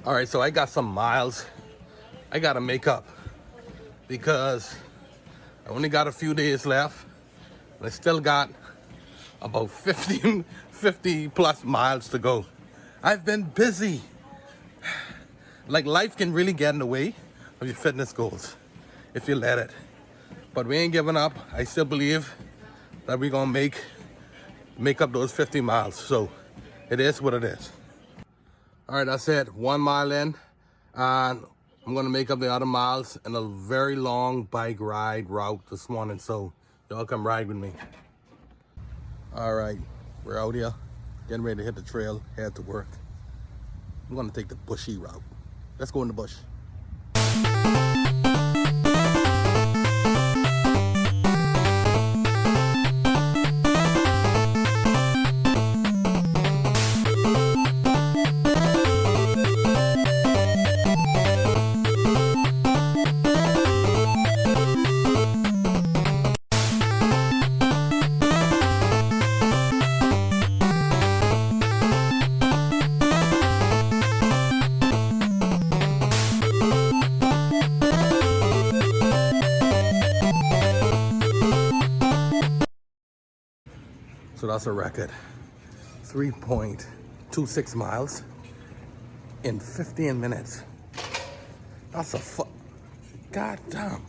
All right, so I got some miles I gotta make up because I only got a few days left. And I still got about 50 plus miles to go. I've been busy. Like, life can really get in the way of your fitness goals if you let it. But we ain't giving up. I still believe that we're gonna make up those 50 miles. So it is what it is. All right, that's it. 1 mile in, and I'm gonna make up the other miles in a very long bike ride route this morning. So y'all come ride with me. All right, we're out here, getting ready to hit the trail, head to work. I'm gonna take the bushy route. Let's go in the bush. So that's a record. 3.26 miles in 15 minutes. That's a God damn.